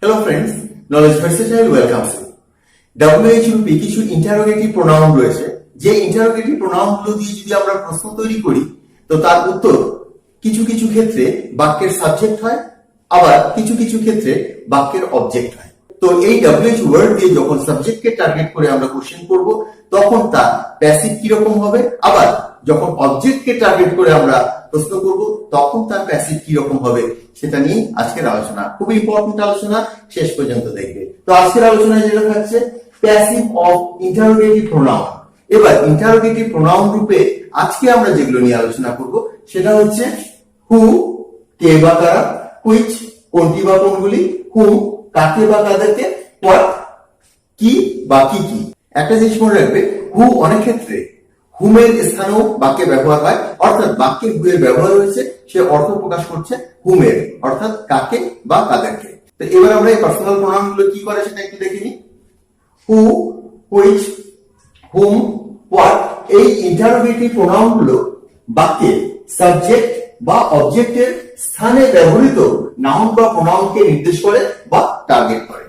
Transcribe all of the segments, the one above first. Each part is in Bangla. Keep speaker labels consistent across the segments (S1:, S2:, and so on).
S1: Hello friends, Knowledge Versatile welcomes you. WHUP কিছু ইন্টারোগেটিভ প্রোনাউন রয়েছে, যে ইন্টারোগেটিভ প্রোনাউনগুলো দিয়ে যদি আমরা প্রশ্ন তৈরি করি তো তার উত্তর কিছু কিছু ক্ষেত্রে বাক্যের সাবজেক্ট হয়, আবার কিছু কিছু ক্ষেত্রে বাক্যের অবজেক্ট হয়। তো এই WH ওয়ার্ড দিয়ে যখন সাবজেক্টকে টার্গেট করে আমরা কোশ্চেন করব তখন তার প্যাসিভ কিরকম হবে, আবার যখন অবজেক্টকে টার্গেট করে আমরা প্রশ্ন করব তখন তার প্যাসিভ কিরকম হবে, সেটা নিয়ে আজকের আলোচনা। খুব ইম্পর্টেন্ট আলোচনা, শেষ পর্যন্ত দেখবে। তো আজকের আলোচনায় যেটা থাকছে প্যাসিভ অফ ইন্টারোগেটিভ প্রোনাউন। এবার ইন্টারোগেটিভ প্রোনাউন রূপে আজকে আমরা যেগুলো নিয়ে আলোচনা করব সেটা হচ্ছে হু, কে বা কারা, হুইচ কোনটি বা কোনগুলি, হুম কাকে বা কাদেরকে, হোয়াট কি বা কি কি। একটা জিনিস মনে রাখবে, হু অনেক ক্ষেত্রে হুমের স্থানেও বাক্যে ব্যবহার হয়, অর্থাৎ বাক্যে হু এর ব্যবহার হয়েছে, সে অর্থ প্রকাশ করছে হুমের, অর্থাৎ কাকে বা কাদেরকে। তো এবার আমরা এই পার্সোনাল প্রোনাউন গুলো কি করে সেটা একটু দেখে নিই। হু, হুইচ, হুম, হোয়াট এই ইন্টারোগেটিভ প্রোনাউন গুলো বাক্যে সাবজেক্ট বা অবজেক্টের স্থানে ব্যবহৃত নাউন বা প্রোনাউনকে নির্দেশ করে বা টার্গেট করে।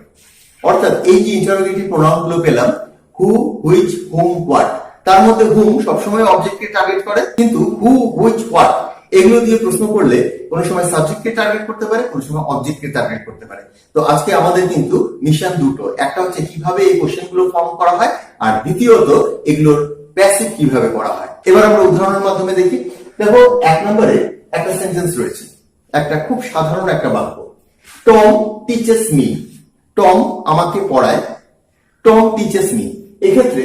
S1: অর্থাৎ এই যে ইন্টারোগেটিভ প্রোনাউন গুলো পেলাম হু, হুইচ, হুম, হোয়াট, তার মধ্যে হুম সবসময় অবজেক্টকে টার্গেট করে, কিন্তু হু, হুইচ, হোয়াট এগুলো দিয়ে প্রশ্ন করলে কোনো সময় সাবজেক্টকে টার্গেট করতে পারে, কোনো সময় অবজেক্টকে টার্গেট করতে পারে। তো আজকে আমাদের কিন্তু মিশন দুটো, একটা হচ্ছে কিভাবে এই কোশ্চেনগুলো ফর্ম করা হয়, আর দ্বিতীয়ত এগুলোর প্যাসিভ কিভাবে করা হয়। এবার আমরা উদাহরণের মাধ্যমে দেখি। দেখো, এক নম্বরে একটা সেন্টেন্স রয়েছে, একটা খুব সাধারণ একটা বাক্য, টম টিচেস মি। টম আমাকে পড়ায়, টম টিচেস মি। এক্ষেত্রে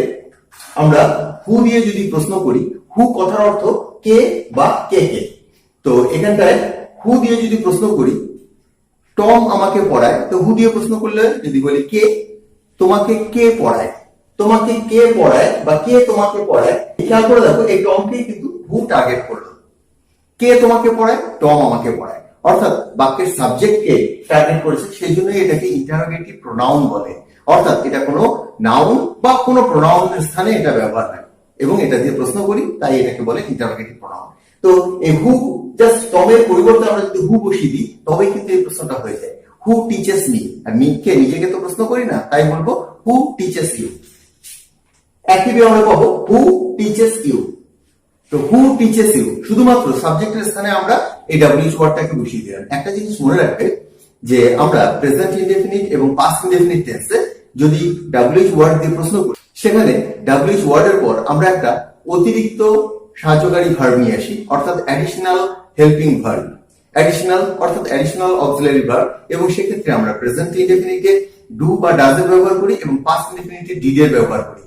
S1: আমরা হু দিয়ে যদি প্রশ্ন করি, হু কথার অর্থ কে বা কে কে। তো এখানটায় হু দিয়ে যদি প্রশ্ন করি টম আমাকে পড়ায়, তো হু দিয়ে প্রশ্ন করলে যদি বলি কে, তোমাকে কে পড়ায়, তোমাকে কে পড়ায় বা কে তোমাকে পড়ায়। খেয়াল করে দেখো এই টমকে কিন্তু হু টার্গেট করলো, কে তোমাকে পড়ায়, টম আমাকে পড়ায়, অর্থাৎ বাক্যের সাবজেক্টকে টার্গেট করেছে, সেই জন্য এটাকে ইন্টারোগেটিভ প্রোনাউন বলে। অর্থাৎ এটা কোনো নাউন বা কোনো প্রোনাউনের স্থানে এটা ব্যবহার হয় এবং এটা দিয়ে প্রশ্ন করি, তাই এটাকে বলে ইন্টারোগেটিভ প্রোনাউন। তো এই হু জাস্ট টমের পরিবর্তে আমরা যদি হু বসিয়ে দিই তবে কিন্তু এই প্রশ্নটা হয়ে যায় হু টিচেস মি। আর মি কে নিজেকে তো প্রশ্ন করি না, তাই বলবো হু টিচেস ইউ। একইভাবে আমরা পাবো হু টিচেস ইউ। তো হু টিচেস ইউ শুধুমাত্র সাবজেক্টের স্থানে আমরা এই WH ওয়ার্ডটাকে বসিয়ে দিলাম। একটা জিনিস মনে রাখবে যে আমরা প্রেজেন্ট ইনডেফিনিট এবং পাস্ট ইনডেফিনিট টেন্সে যদি WH ওয়ার্ড দিয়ে প্রশ্ন করি, সেখানে WH ওয়ার্ডের পর আমরা একটা অতিরিক্ত সাহায্যকারী ভার্ব নিয়ে আসি, অর্থাৎ অ্যাডিশনাল হেল্পিং ভার্ব, অ্যাডিশনাল অর্থাৎ অ্যাডিশনাল অক্সিলারি ভার্ব, এবং সেক্ষেত্রে আমরা প্রেজেন্ট ইনডেফিনিটে ডু বা ডাজ এর ব্যবহার করি এবং পাস্ট ইনডেফিনিটে ডিড এর ব্যবহার করি।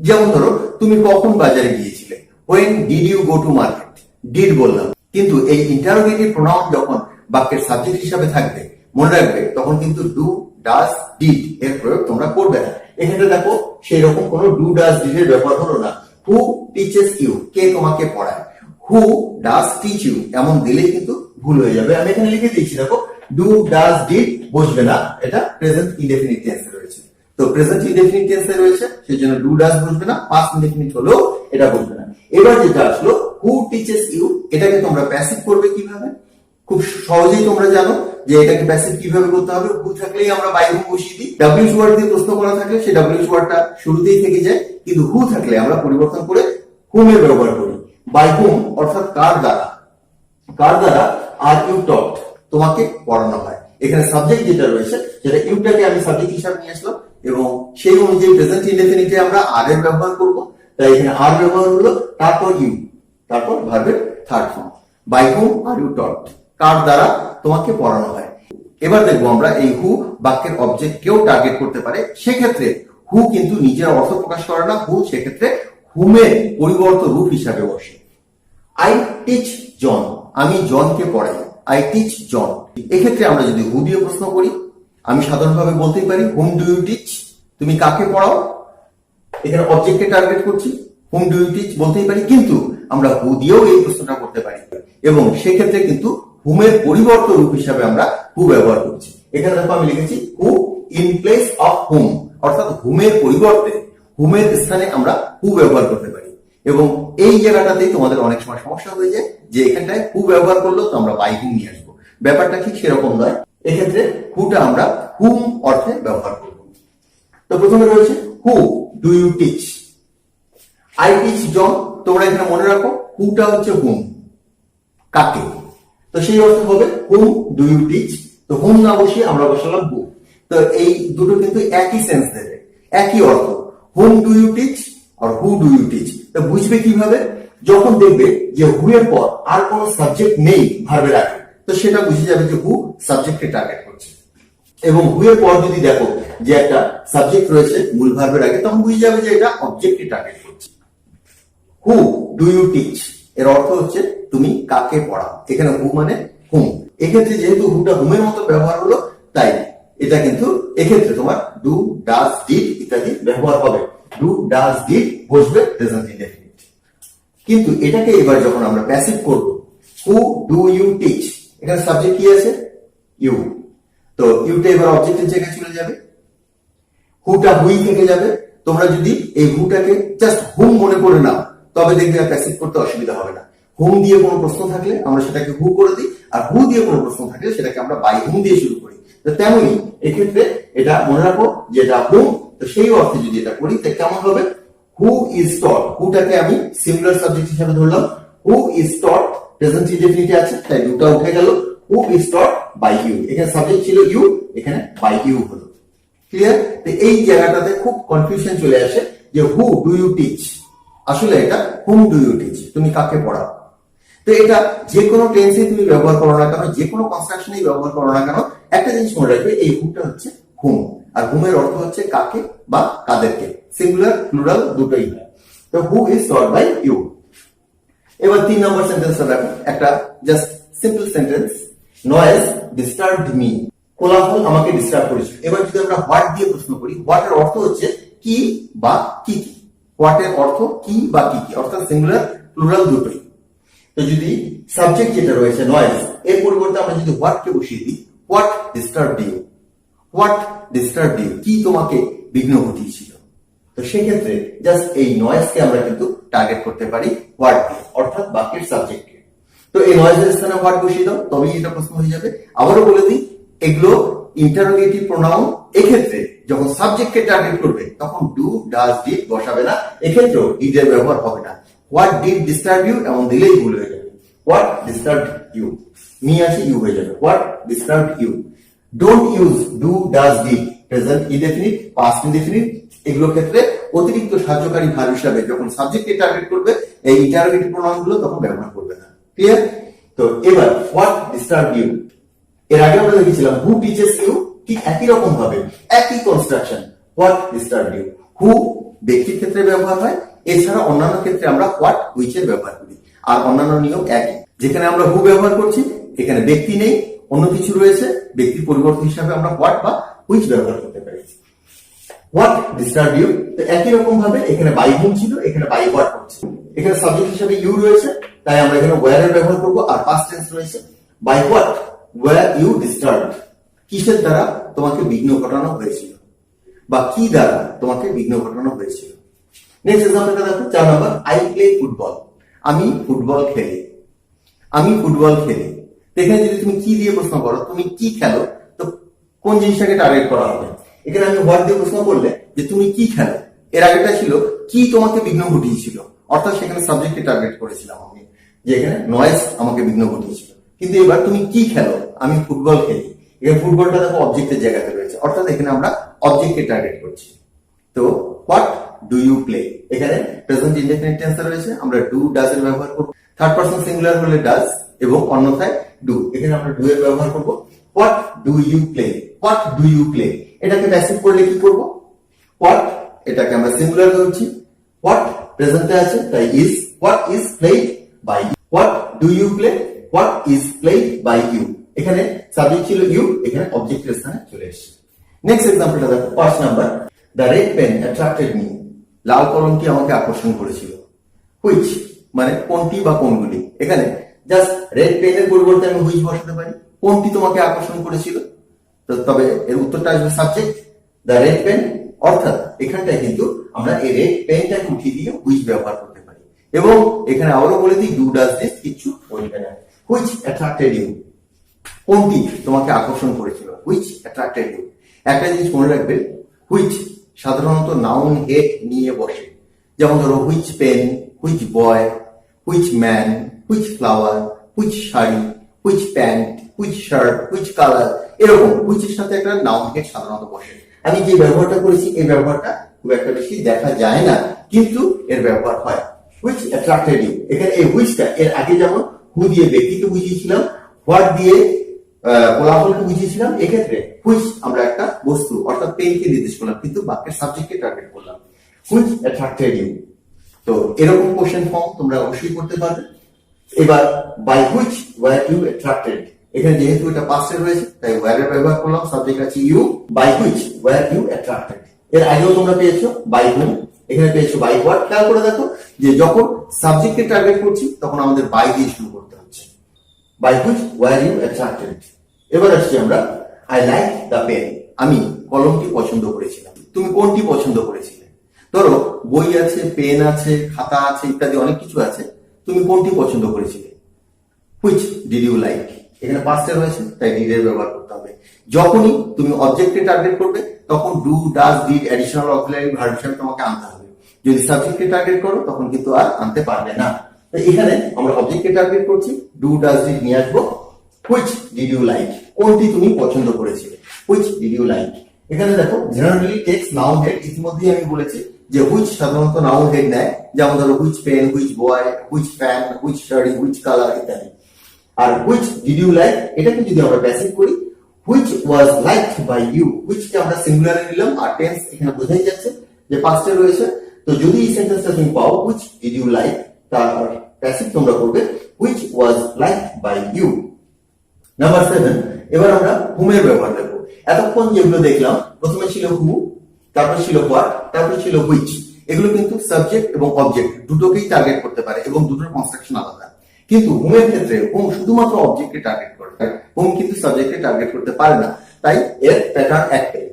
S1: যেমন ধরো, তুমি কখন বাজারে গিয়েছিলে, when did you go to market, did বললাম। কিন্তু এই ইন্টারোগেটিভ প্রোনাউন যখন বাক্যের সাবজেক্ট হিসাবে থাকবে, মনে রাখবে তখন কিন্তু ডু, ডাজ, ডিড এর প্রয়োগ তোমরা করবে না। এখানে দেখো সেই রকম কোনো ডু, ডাজ, ডিড এর ব্যবহার হলো না। হু টিচেস ইউ, কে তোমাকে পড়ায়, হু ডাজ টিচ ইউ এমন দিলেই কিন্তু ভুল হয়ে যাবে। আমি এখানে লিখে দিয়েছি, দেখো ডু, ডাজ, ডিড বসবে না, এটা প্রেজেন্ট ইনডেফিনিট টেন্সে রয়েছে। তো প্রেজেন্ট ইনডেফিনিট টেন্সে রয়েছে, সেই জন্য ডু, ডাজ বসবে না, পাস্ট ইনডেফিনিট হলেও এটা বসবে না। এবার যেটা আসলো হু টিচেস ইউ, এটাকে তোমরা প্যাসিভ করবে কিভাবে? খুব সহজেই তোমরা জানো যে এটাকে প্যাসিভ কিভাবে করতে হবে। হু থাকলেই আমরা বাই হুম বসিয়ে দিই, WH ওয়ার্ড দিয়ে প্রশ্ন করা থাকলে সেই WH ওয়ার্ডটা শুরুতেই থেকে যায়, কিন্তু হু থাকলে আমরা পরিবর্তন করে হুম এর ব্যবহার করি। বাই হুম অর্থাৎ কার দ্বারা, কার দ্বারা আর ইউ টট তোমাকে পড়ানো হয়। এখানে সাবজেক্ট যেটা রয়েছে সেটা ইউটাকে আমি সাবজেক্ট হিসাবে নিয়ে আসলাম এবং সেই অনুযায়ী প্রেজেন্ট ইনডেফিনিটে আমরা আর এর ব্যবহার করব, তাই এখানে আর ব্যবহার হলো, তারপর ইউ, তারপর ভার্বের third form by whom are you taught, কার দ্বারা তোমাকে পড়ানো হয়। এবার দেখবো আমরা এই হু বাক্যের অবজেক্ট কেও টার্গেট করতে পারে, সেক্ষেত্রে হু কিন্তু নিজের অর্থ প্রকাশ করে না, হু সেক্ষেত্রে হুমের পরিবর্ত রূপ হিসাবে বসে। আই টিচ জন, আমি জনকে পড়াই, আই টিচ জন। এক্ষেত্রে আমরা যদি হু দিয়ে প্রশ্ন করি, আমি সাধারণভাবে বলতেই পারি হুম ডু ইউ টিচ, তুমি কাকে পড়াও। এখানে অবজেক্টকে টার্গেট করছি, হুম ডু ইউ টিচ বলতেই পারি, কিন্তু আমরা হু দিয়েও এই প্রশ্নটা করতে পারি এবং সেক্ষেত্রে কিন্তু হুমের পরিবর্ত রূপ হিসাবে আমরা হু ব্যবহার করছি। এখানে দেখো আমি লিখেছি হু ইন প্লেস অফ হুম, অর্থাৎ হুমের পরিবর্তে হুমের স্থানে আমরা হু ব্যবহার করতে পারি। এবং এই জায়গাটাতেই তোমাদের অনেক সময় সমস্যা হয়ে যায় যে এখানটায় হু ব্যবহার করলো তো আমরা বাই হুম নিয়ে আসবো, ব্যাপারটা ঠিক সেরকম নয়। এক্ষেত্রে হুটা আমরা হুম অর্থে ব্যবহার করব। তো প্রথমে রয়েছে who do you teach. I teach John. তোমরা এখানে মনে রাখো হুটা হচ্ছে হুম, কাকে। তো সেই অর্থ হবে হুম ডু ইউ টিচ। তো হুম না বসিয়ে আমরা বসালাম হু। তো এই দুটো কিন্তু একই সেন্স দেবে, একই অর্থ। হুম ডু ইউ টিচ আর হু ডু ইউ টিচ। তো বুঝবে কিভাবে? যখন দেখবে যে হু এর পর আর কোন সাবজেক্ট নেই ভার্বের আগে, তো সেটা বুঝে যাবে যে হু সাবজেক্টকে টার্গেট করছে। এবং হু এর পর যদি দেখো যে একটা সাবজেক্ট রয়েছে মূল ভার্বের আগে, তখন বুঝে যাবে যে এটা অবজেক্টকে টার্গেট করছে। হু ডু ইউ টিচ এর অর্থ হচ্ছে তুমি কাকে পড়াও। এখানে হু মানে হুম। এক্ষেত্রে যেহেতু হুটা হুমের মতো ব্যবহার হলো, তাই এটা কিন্তু এক্ষেত্রে তোমার ডু ডাজ ডিড ইত্যাদি ব্যবহার হবে। ডু ডাজ ডিড বসবে প্রেজেন্ট ইনডেফিনিট। কিন্তু এটাকে এবার যখন আমরা প্যাসিভ করব, হু ডু ইউ টিচ, এখানে সাবজেক্ট কি আছে? ইউ। তো ইউটা এবার অবজেক্টের জায়গায় চলে যাবে, হুটা হুই থেকে যাবে। তোমরা যদি এই হুটাকে জাস্ট হুম মনে করে নাও, তবে দেখবে প্যাসিভ করতে অসুবিধা হবে না। হুম দিয়ে কোনো প্রশ্ন থাকলে আমরা সেটাকে হু করে দিই, আর হু দিয়ে কোনো প্রশ্ন থাকলে সেটাকে আমরা বাই হুম দিয়ে শুরু করি। তো তেমনি এক্ষেত্রে এটা মনে রাখো যে এটা হুম। তো সেই অর্থে যদি এটা করি তাহলে কেমন হবে? হু ইজ টট। হুটাকে আমি সিঙ্গুলার সাবজেক্ট হিসেবে ধরলাম। Who is taught present indefinite আছে, তাই দুটা উঠে গেল। Who is taught by you. এখানে সাবজেক্ট ছিল ইউ, এখানে বাই ইউ হলো। ক্লিয়ার? তো এই জায়গাটাতে খুব কনফিউশন চলে আসে যে হু ডু ইউ টিচ, আসলে এটা হুম ডু ইউ টিচ, তুমি কাকে পড়াও। তো এটা যে কোনো টেন্সে তুমি ব্যবহার করো না কেন, যে কোনো কনস্ট্রাকশনেই ব্যবহার করো না কেন, একটা জিনিস মনে রাখবে, এই হুটা হচ্ছে হুম, আর হুমের অর্থ হচ্ছে কাকে বা কাদেরকে। সিঙ্গুলার প্লুরাল দুটোই হয়। তো who is taught by you. এবার 3 নম্বর সেন্টেন্সটা দেখো, একটা just simple sentence. Noise disturbed me. কোলাহল আমাকে ডিস্টার্ব করেছিল। এবার যদি আমরা হোয়াট দিয়ে প্রশ্ন করি, হোয়াট এর অর্থ হচ্ছে কি বা কি কি। হোয়াট এর অর্থ কি বা কি কি, অর্থাৎ সিঙ্গুলার প্লুরাল দুটোই। তো যদি সাবজেক্ট যেটা রয়েছে নয়েজ, এর পরিবর্তে আমরা যদি হোয়াট কে বসিয়ে দিই, what disturbed you. What disturbed you, কি তোমাকে বিঘ্ন ঘটিয়েছিল। তো সেক্ষেত্রে জাস্ট এই নয়েজকে আমরা কিন্তু টার্গেট করতে পারি হোয়াট দিয়ে, অর্থাৎ বাক্যের সাবজেক্টকে। তো এই নয়েজের স্থানে হোয়াট বসিয়ে দাও, তবেই এটা প্রশ্ন হয়ে যাবে। আবারও বলে দিই, এগুলো ইন্টারোগেটিভ প্রোনাউন। এক্ষেত্রে যখন সাবজেক্টকে টার্গেট করবে তখন ডু ডাজ ডিড বসাবে না, এক্ষেত্রেও ডিড এর ব্যবহার হবে না। হোয়াট ডিড ডিস্টার্ব ইউ এমন দিলেই ভুল হয়ে যাবে। হোয়াট ডিস্টার্বড ইউ, মি আছে ইউ হয়ে যাবে। What disturbed you. Don't use do does did present indefinite, past indefinite, এগুলোর ক্ষেত্রে অতিরিক্ত সাহায্যকারী ভার্ব হিসাবে যখন সাবজেক্টকে টার্গেট করবে এই ইন্টারোগেটিভ প্রোনাউন গুলো তখন ব্যবহার করবে না। ক্লিয়ার? তো এবার হোয়াট ডিস্টার্ব ইউ, এর আগে আমরা দেখেছিলাম হু টিচেস ইউ, ঠিক একই রকম ভাবে একই কনস্ট্রাকশন। হোয়াট ডিস্টার্ব ইউ, হু ব্যক্তির ক্ষেত্রে ব্যবহার হয়, এছাড়া অন্যান্য ক্ষেত্রে আমরা হোয়াট হুইচ এর ব্যবহার করি। আর অন্যান্য নিয়ম একই, যেখানে আমরা হু ব্যবহার করছি এখানে ব্যক্তি নেই, অন্য কিছু রয়েছে, ব্যক্তির পরিবর্তন হিসাবে আমরা হোয়াট বা হুইচ ব্যবহার করতে পারি। হোয়াট ডিস্টার্ব ইউ, তো একই রকম ভাবে এখানে বাই হুম ছিল, এখানে বাই হোয়াট হচ্ছে। এখানে সাবজেক্ট হিসাবে ইউ রয়েছে, তাই আমরা এখানে ওয়্যার এর ব্যবহার করব। আর পাস্ট টেন্স রয়েছে by what were you disturbed, কিসের দ্বারা তোমাকে বিঘ্ন ঘটানো হয়েছিল বা কি দ্বারা তোমাকে বিঘ্ন ঘটানো হয়েছিল। নেক্সট এক্সাম্পলটা দেখো, 4 নাম্বার। আই প্লে ফুটবল, আমি ফুটবল খেলি। আমি ফুটবল খেলি। এখানে যদি তুমি কি দিয়ে প্রশ্ন করো, তুমি কি খেলো, তো কোন জিনিসটাকে টার্গেট করা হবে? এখানে আমি হোয়াট দিয়ে প্রশ্ন করলে যে তুমি কি খেলো, এর আগেটা ছিল কি তোমাকে বিঘ্ন ঘটিয়েছিল, অর্থাৎ সেখানে সাবজেক্টকে টার্গেট করেছিলাম আমি, যে এখানে নয়েজ আমাকে বিঘ্ন ঘটিয়েছিল। কিন্তু এবার তুমি কি খেলো, আমি ফুটবল খেলি। এখানে ফুটবলটা দেখো অবজেক্টের জায়গাতে রয়েছে, অর্থাৎ এখানে আমরা অবজেক্টকে টার্গেট করছি। তো হোয়াট ডু ইউ প্লে, এখানে প্রেজেন্ট ইনডেফিনিট টেন্সে রয়েছে, আমরা ডু ডাজ এর ব্যবহার করব। থার্ড পারসন সিঙ্গুলার হলে ডাজ এবং অন্যথায় ডু, এখানে আমরা ডু এর ব্যবহার করব। What do you play, what do you play, এটাকে প্যাসিভ করলে কি করব? হোয়াট, এটাকে আমরা সিঙ্গুলার ধরছি, হোয়াট প্রেজেন্টে আছে তাই is, what is played by you. What do you play, what is played by you, এখানে সাবজেক্ট ছিল ইউ, এখানে অবজেক্টের স্থানে চলে এসেছে। নেক্সট এক্সাম্পলটা দেখো, 5 number. The red pen attracted me, লাল কলমটি আমাকে আকর্ষণ করেছিল। হুইচ মানে কোনটি বা কোনগুলি, এখানে জাস্ট রেড পেনের পরিবর্তে আমি হুইচ বসাতে পারি। কোনটি তোমাকে আকর্ষণ করেছিল, তো তবে এর উত্তরটা আসবে সাবজেক্ট দ্য রেড পেন, অর্থাৎ এখানটায় কিন্তু আমরা এই রেড পেনটাকে উঠিয়ে দিয়ে হুইচ ব্যবহার করতে পারি। এবং এখানে আবারও বলে দিই, ডু ডাজ দিস কিছু বলবে না। হুইচ অ্যাট্রাক্টেড ইউ, কোনটি তোমাকে আকর্ষণ করেছিল, হুইচ অ্যাট্রাক্টেড ইউ। একটা জিনিস মনে রাখবে, হুইচ সাধারণত নাউন হেড নিয়ে বসে। যেমন ধরো which pen, which boy, which man, which flower, which sari, which pant, which shirt, which colour, এরকম হুইচের সাথে একটা নাউন হেড সাধারণত বসে। আমি যে ব্যবহারটা করেছি এই ব্যবহারটা খুব একটা বেশি দেখা যায় না, কিন্তু এর ব্যবহার হয়। হুইচ অ্যাট্রাক্টেড ইউ, এখানে এই হুইচটা এর আগে যেমন হু দিয়ে ব্যক্তিকে বুঝিয়েছিলাম, হোয়াট দিয়ে কোলাহলকে বুঝিয়েছিলাম, এক্ষেত্রে হুইচ আমরা একটা বস্তু অর্থাৎ পেনকে নির্দেশ করলাম, কিন্তু বাক্যের সাবজেক্টকে টার্গেট করলাম। Which attracted you. তো এরকম কোশ্চেন ফর্ম তোমরা অবশ্যই করতে পারবে। এবার by which were you attracted, এখানে যেহেতু এটা পাস্টে রয়েছে তাই ওয়ার এর ব্যবহার করলাম, সাবজেক্ট আছে you. By which were you attracted, এর আগেও তোমরা পেয়েছো বাই হুম, এখানে পেয়েছো বাই হোয়াট। খেয়াল করে দেখো যে যখন সাবজেক্টকে টার্গেট করছি তখন আমাদের বাই দিয়ে শুরু করতে হচ্ছে। By which were you attracted. এবার আসছি আমরা আই লাইক দ্য পেন, আমি কলমটি পছন্দ করেছিলাম। তুমি কোনটি পছন্দ করেছিলে? ধরো বই আছে, পেন আছে, খাতা আছে, ইত্যাদি অনেক কিছু আছে, তুমি কোনটি পছন্দ করেছিলে? হুইচ ডিড ইউ লাইক, এখানে পাস্টে রয়েছে তাই ডিড এর ব্যবহার করতে হবে। যখনই তুমি অবজেক্টকে টার্গেট করবে তখন do, does, did additional auxiliary verb হিসেবে তোমাকে আনতে হবে। যদি সাবজেক্টকে টার্গেট করো তখন কিন্তু আর আনতে পারবে না। তো এখানে আমরা অবজেক্টকে টার্গেট করছি, ডু, ডাজ, ডিড নিয়ে আসবো। হুইচ ডিড ইউ লাইক, কোনটি তুমি পছন্দ করেছিলে? Which did you like. এখানে দেখো জেনারেলি টেক্সট নাউন হেড, ইতিমধ্যেই আমি বলেছি যে হুইচ সাধারণত নাউন হেড নেয়। যেমন ধরো which pen, which boy, which fan, which sari, which colour ইত্যাদি। আর হুইচ ডিড ইউ লাইক এটাকে যদি আমরা প্যাসিভ করি, which was liked by you, হুইচকে আমরা সিঙ্গুলারে নিলাম আর টেন্স এখানে বোঝাই যাচ্ছে যে পাস্টে রয়েছে। তো যদি এই সেন্টেন্সটা তুমি পাও হুইচ ডিড ইউ লাইক, তার প্যাসিভ তোমরা করবে which was liked by you. Number 7, এবার আমরা হুমের ব্যবহার দেখবো। এতক্ষণ যেগুলো দেখলাম, প্রথমে ছিল হু, তারপর ছিল হোয়াট, তারপর ছিল হুইচ। এগুলো কিন্তু সাবজেক্ট এবং অবজেক্ট দুটোকেই টার্গেট করতে পারে এবং দুটোর কনস্ট্রাকশন আলাদা। কিন্তু হুমের ক্ষেত্রে হুম শুধুমাত্র অবজেক্টকে টার্গেট করে, হুম কিন্তু সাবজেক্টকে টার্গেট করতে পারে না। তাই এর প্যাটার্ন একটাই,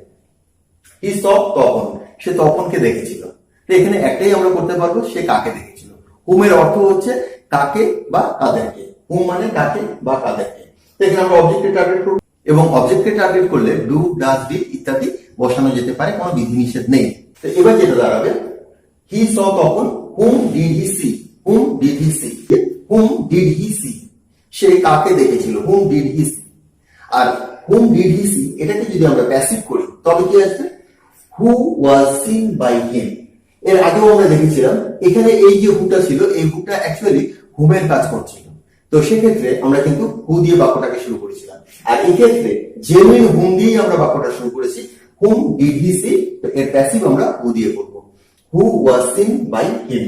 S1: হি স তখন, সে তখনকে দেখেছিল। তো এখানে একটাই আমরা করতে পারবো, সে কাকে দেখেছিল। হুমের অর্থ হচ্ছে কাকে বা কাদেরকে, হুম মানে কাকে বা কাদেরকে। তো এখানে আমরা অবজেক্টকে টার্গেট করব এবং অবজেক্টকে টার্গেট করলে ডু, ডাজ, ডিড ইত্যাদি বসানো যেতে পারে, কোনো বিধিনিষেধ নেই। তো এবার যেটা দাঁড়াবে, হি স তখন, whom did he see, whom did he see, whom did he see, সে কাকে দেখেছিল, হুম ডিড হি সি। আর হুম ডিড হি সি এটাকে যদি আমরা প্যাসিভ করি তবে কি আসবে? Who was seen by him. এর আগেও আমরা দেখেছিলাম এখানে এই যে হুটা ছিল, এই হুটা অ্যাকচুয়ালি হুমের কাজ করছিল। তো সেক্ষেত্রে আমরা কিন্তু হু দিয়ে বাক্যটাকে শুরু করেছিলাম, আর এই ক্ষেত্রে জেনুইন হুম দিয়েই আমরা বাক্যটা শুরু করেছি, হুম ডিড হি সি। তো এর প্যাসিভ আমরা হু দিয়ে করব, হু ওয়াজ সিন বাই হিম।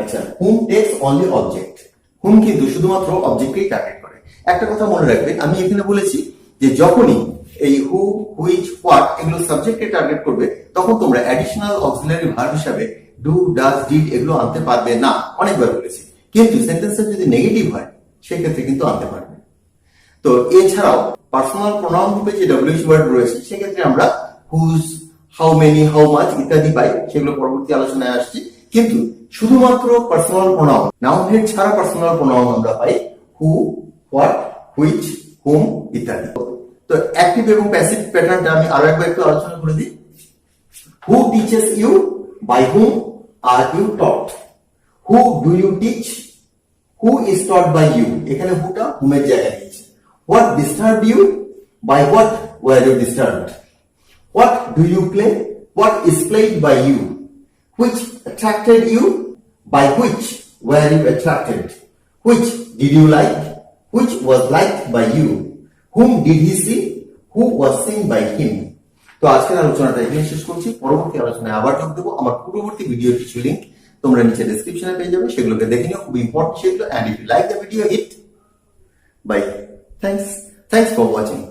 S1: আচ্ছা, whom takes only object, whom কিন্তু শুধুমাত্র অবজেক্টকেই টার্গেট করে। একটা কথা মনে রাখবে, আমি এখানে বলেছি যে যখনই এই হু, হুইচ, হোয়াট এগুলো সাবজেক্টকে টার্গেট করবে তখন তোমরা অ্যাডিশনাল অক্সিলারি ভার্ব হিসাবে ডু, ডাজ, ডিড এগুলো আনতে পারবে না, অনেকবার বলেছি। কিন্তু সেন্টেন্সটা যদি নেগেটিভ হয় সেক্ষেত্রে কিন্তু আনতে পারবে। তো এছাড়াও পার্সোনাল প্রোনাউন রূপে যে ডব্লিউএইচ ওয়ার্ড রয়েছে সেক্ষেত্রে আমরা whose, how many, how much ইত্যাদি পাই, সেগুলো পরবর্তী আলোচনায় আসছি। কিন্তু শুধুমাত্র পার্সোনাল প্রোনাউন, নাউন হেড ছাড়া পার্সোনাল প্রোনাউন আমরা পাই হু, হোয়াট, হুইচ, হুম ইত্যাদি। তো অ্যাক্টিভ এবং প্যাসিভ প্যাটার্নটা আমি আরো একবার একটু আলোচনা করে দিই। Who teaches you, by whom are you taught, who do you teach, who is taught by you, এখানে হুটা হুমের জায়গায় নিয়েছে। What disturb you, by what were you disturbed, what do you play, what is played by you, which attracted you, by which were you attracted, which did you like, which was liked by you, whom did he see, who was seen by him। তো আজকের আলোচনাটা এখানে শেষ করছি, পরবর্তী আলোচনায় আবার যোগ দেবো। আমার পূর্ববর্তী ভিডিওর কিছু লিংক তোমরা নিচে ডেসক্রিপশনে পেয়ে যাবে, সেগুলোকে দেখে নিও, খুব ইম্পর্টেন্ট সেগুলো। and if you like the video, hit by, thanks for watching।